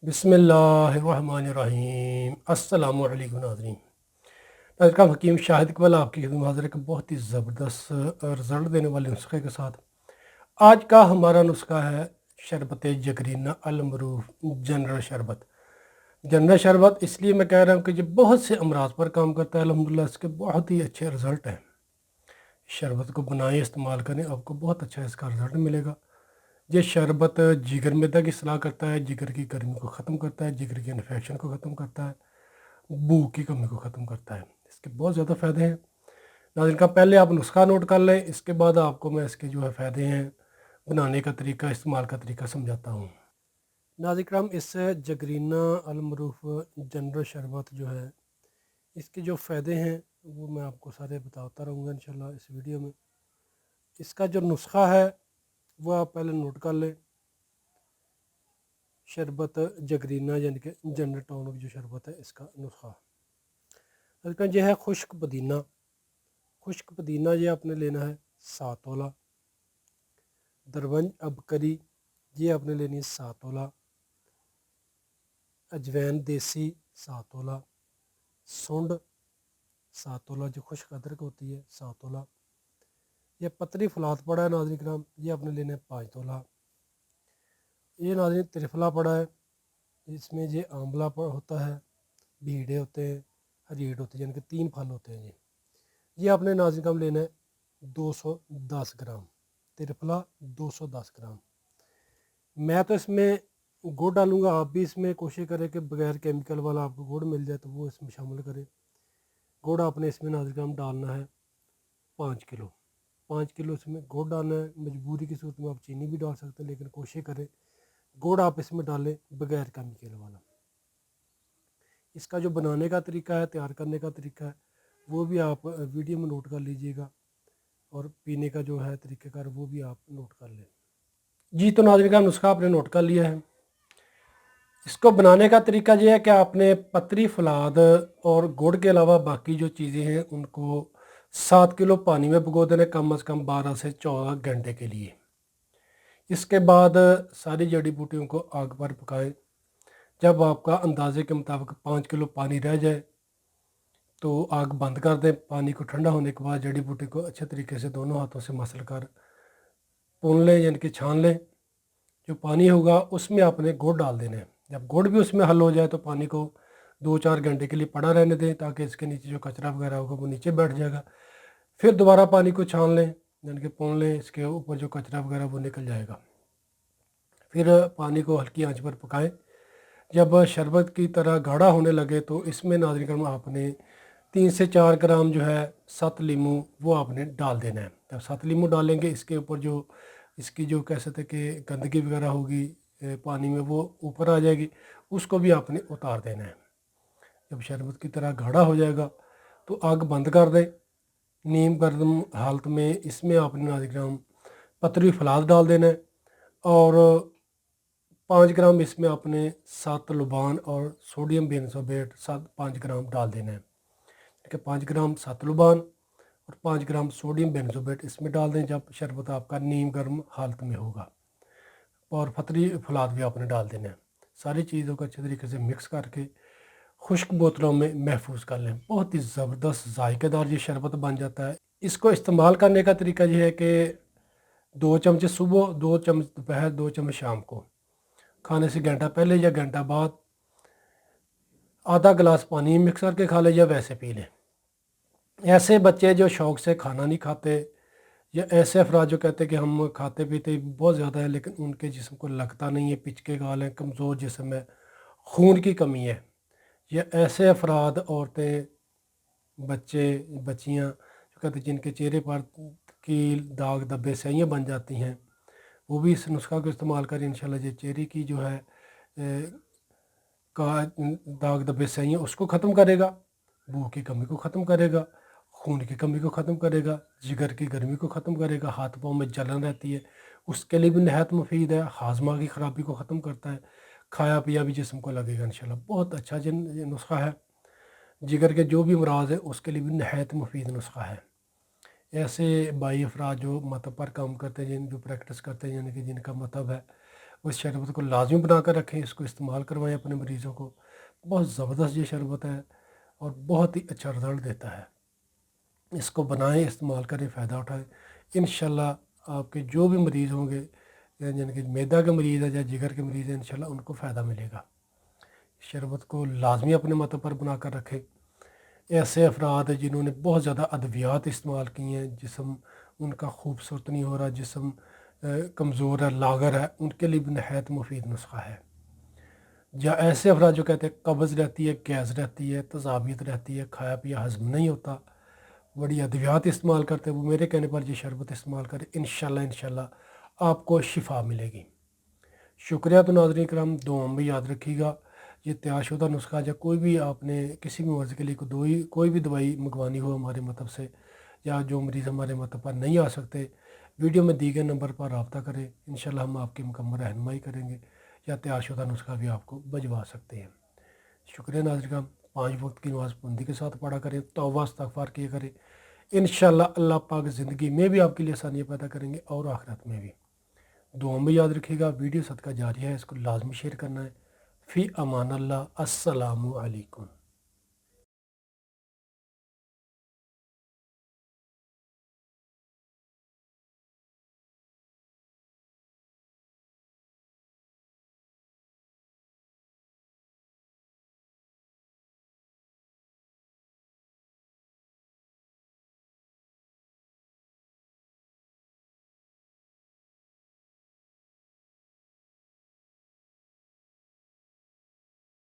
बिस्मिल्लाहिर्रहमानिर्रहीम। अस्सलामु अलैकुम नाज़रीन। आज का हकीम शाहिद इकबाल आपकी खिदमत हाज़िर है कि बहुत ही ज़बरदस्त रिज़ल्ट देने वाले नुस्खे के साथ। आज का हमारा नुस्खा है शरबत जगरीना अलमरूफ जनरल शरबत। जनरल शरबत इसलिए मैं कह रहा हूँ कि ये बहुत से अमराज पर काम करता है। अल्हम्दुलिल्लाह इसके बहुत ही अच्छे रिज़ल्ट हैं। शरबत को बनाएं, इस्तेमाल करें, आपको बहुत अच्छा इसका रिज़ल्ट मिलेगा। ये शरबत जिगर मैदा की सलाह करता है, जिगर की गर्मी को ख़त्म करता है, जिगर के इन्फेक्शन को ख़त्म करता है, भूख की कमी को ख़त्म करता है। इसके बहुत ज़्यादा फ़ायदे हैं। नाज़रीन का पहले आप नुस्खा नोट कर लें, इसके बाद आपको मैं इसके जो है फ़ायदे हैं, बनाने का तरीका, इस्तेमाल का तरीका समझाता हूँ। नाज़रीन करम, इस जगरीना अलमरूफ जनरल शरबत जो है, इसके जो फ़ायदे हैं वो मैं आपको सारे बताता रहूँगा इंशाल्लाह इस वीडियो में। इसका जो नुस्खा है वो आप पहले नोट कर लें। शरबत जगरीना यानी कि जनरल टाउन की जो शरबत है, इसका नुस्खा इसका यह है खुश्क पुदीना। खुश्क पुदीना ये आपने लेना है 7 तोला। दरवंज अबकरी ये आपने लेनी है 7 तोला। अजवैन देसी 7 तोला। सुंड 7 तोला, जो खुश्क अदरक होती है 7 तोला। ये पतली फलात पड़ा है नाज़रीन कराम, ये आपने लेना है 5 तोला। ये नाज़रीन त्रिफला पड़ा है, इसमें ये आंवला होता है, भीड़े होते हैं, हरीड़ होती है, यानी कि 3 फल होते हैं। ये आपने नाज़रीन कराम लेना है 210 ग्राम। त्रिफला 210 ग्राम। मैं तो इसमें गुड़ डालूंगा, आप भी इसमें कोशिश करें कि बगैर केमिकल वाला आपको गुड़ मिल जाए तो वो इसमें शामिल करें। गुड़ आपने इसमें नाज़रीन कराम डालना है 5 किलो। 5 किलो इसमें गुड़ डालना है। मजबूरी की सूरत में आप चीनी भी डाल सकते हैं, लेकिन कोशिश करें गुड़ आप इसमें डालें बगैर केमिकल वाला। इसका जो बनाने का तरीका है, तैयार करने का तरीका है, वो भी आप वीडियो में नोट कर लीजिएगा, और पीने का जो है तरीक़ेकार वो भी आप नोट कर लें। जी, तो नाज़रीन का नुस्खा आपने नोट कर लिया है। इसको बनाने का तरीका ये है कि आपने पतरी फलाद और गुड़ के अलावा बाकी जो चीज़ें हैं उनको 7 किलो पानी में भिगो देना, कम से कम 12 से 14 घंटे के लिए। इसके बाद सारी जड़ी बूटियों को आग पर पकाएं। जब आपका अंदाजे के मुताबिक 5 किलो पानी रह जाए तो आग बंद कर दें। पानी को ठंडा होने के बाद जड़ी बूटी को अच्छे तरीके से दोनों हाथों से मसल कर भून लें, यानी कि छान लें। जो पानी होगा उसमें आपने गुड़ डाल देना है। जब गुड़ भी उसमें हल हो जाए तो पानी को 2-4 घंटे के लिए पड़ा रहने दें, ताकि इसके नीचे जो कचरा वगैरह होगा वो नीचे बैठ जाएगा। फिर दोबारा पानी को छान लें, यानी कि भून लें, इसके ऊपर जो कचरा वगैरह वो निकल जाएगा। फिर पानी को हल्की आंच पर पकाएं। जब शरबत की तरह गाढ़ा होने लगे तो इसमें नाज़रीन करम आपने 3 से 4 ग्राम जो है सत लीमू वो आपने डाल देना है। जब सत लीमू डालेंगे, इसके ऊपर जो इसकी जो कह सकते कि गंदगी वगैरह होगी पानी में, वो ऊपर आ जाएगी, उसको भी आपने उतार देना है। जब शरबत की तरह गाढ़ा हो जाएगा तो आग बंद कर दें। नीम गर्म हालत में इसमें आपने नाज़रीन करम पतरी फलाद डाल देना है, और 5 ग्राम इसमें आपने 7 लुबान और सोडियम बेंजोएट 5 ग्राम डाल देना है। ठीक है, 5 ग्राम 7 लुबान और 5 ग्राम सोडियम बेंजोएट इसमें डाल दें जब शरबत आपका नीम गर्म हालत में होगा। और फतरी फलाद भी आपने डाल देना है। सारी चीज़ों को अच्छे तरीके से मिक्स करके खुश्क बोतलों में महफूज कर लें। बहुत ही ज़बरदस्त जायकेदार ये शरबत बन जाता है। इसको इस्तेमाल करने का तरीका ये है कि 2 चमचे सुबह, 2 चम्मच दोपहर, 2 चम्मच शाम को, खाने से घंटा पहले या घंटा बाद आधा गिलास पानी मिक्स करके खा लें या वैसे पी लें। ऐसे बच्चे जो शौक़ से खाना नहीं खाते, या ऐसे अफराद जो कहते हैं कि हम खाते पीते बहुत ज़्यादा है लेकिन उनके जिस्म को लगता नहीं है, पिचके गाल हैं, कमज़ोर जिस्म है, खून की कमी है, या ऐसे अफराद, औरतें, बच्चे, बच्चियाँ जो कहते हैं जिनके चेहरे पर कील, दाग, धब्बे, स्याहियाँ बन जाती हैं, वो भी इस नुस्खा को इस्तेमाल करें। इंशाल्लाह ये चेहरे की जो है का दाग, धब्बे, स्याहियाँ उसको ख़त्म करेगा, भूख की कमी को ख़त्म करेगा, खून की कमी को ख़त्म करेगा, जिगर की गर्मी को ख़त्म करेगा, हाथ पाँव में जलन रहती है उसके लिए भी नहायत मुफीद है, हाजमा की ख़राबी को ख़त्म करता है, खाया पिया भी जिस्म को लगेगा इंशाल्लाह। बहुत अच्छा ये नुस्खा है। जिगर के जो भी अमराज है उसके लिए भी नहायत मुफीद नुस्खा है। ऐसे बाई अफराद जो मतब पर काम करते हैं, जो प्रैक्टिस करते हैं, यानी कि जिनका मतब है उस शरबत को लाजमी बना कर रखें, इसको इस्तेमाल करवाएं अपने मरीज़ों को। बहुत ज़बरदस्त ये शरबत है और बहुत ही अच्छा रिज़ल्ट देता है। इसको बनाएं, इस्तेमाल करें, फ़ायदा उठाएं। इंशाल्लाह आपके जो भी मरीज़ होंगे, यानी कि मैदा के मरीज़ है या जिगर के मरीज़ हैं, इंशाल्लाह उनको फ़ायदा मिलेगा। शरबत को लाजमी अपने माथे पर बना कर रखें। ऐसे अफराद हैं जिन्होंने बहुत ज़्यादा अद्वियात इस्तेमाल किए हैं, जिस्म उनका खूबसूरत नहीं हो रहा, जिस्म कमज़ोर है, लागर है, उनके लिए भी नहायत मुफीद नुस्खा है। या ऐसे अफराद जो कहते हैं कब्ज़ रहती है, गैस रहती है, तज़ाबियत रहती है, खाया पिया हज़म नहीं होता, बड़ी अद्वियात इस्तेमाल करते हैं, वो मेरे कहने पर ये शरबत इस्तेमाल करें। इंशाल्लाह आपको शिफा मिलेगी। शुक्रिया। तो नाज़रीन करम, दुआ में याद रखिएगा, ये तैयारशुदा नुस्खा या कोई भी आपने किसी भी मर्ज़ के लिए कोई भी दवाई मंगवानी हो हमारे मतलब से, या जो मरीज़ हमारे मतलब पर नहीं आ सकते, वीडियो में दिए गए नंबर पर रब्ता करें। इंशाल्लाह हम आपकी मुकम्मल रहनुमाई करेंगे या तैयारशुदा नुस्खा भी आपको भिजवा सकते हैं। शुक्रिया नाज़रीन करम। 5 वक्त की नमाज़ पाबंदी के साथ पढ़ा करें, तौबा इस्तग़फ़ार किया करें। इंशाल्लाह अल्लाह पाक ज़िंदगी में भी आपके लिए आसानियाँ पैदा करेंगे और आखिरत में भी। दुआ में याद रखिएगा, वीडियो सदका जारी है, इसको लाजमी शेयर करना है। फ़ी अमान अल्लाह। अस्सलामु अलैकुम।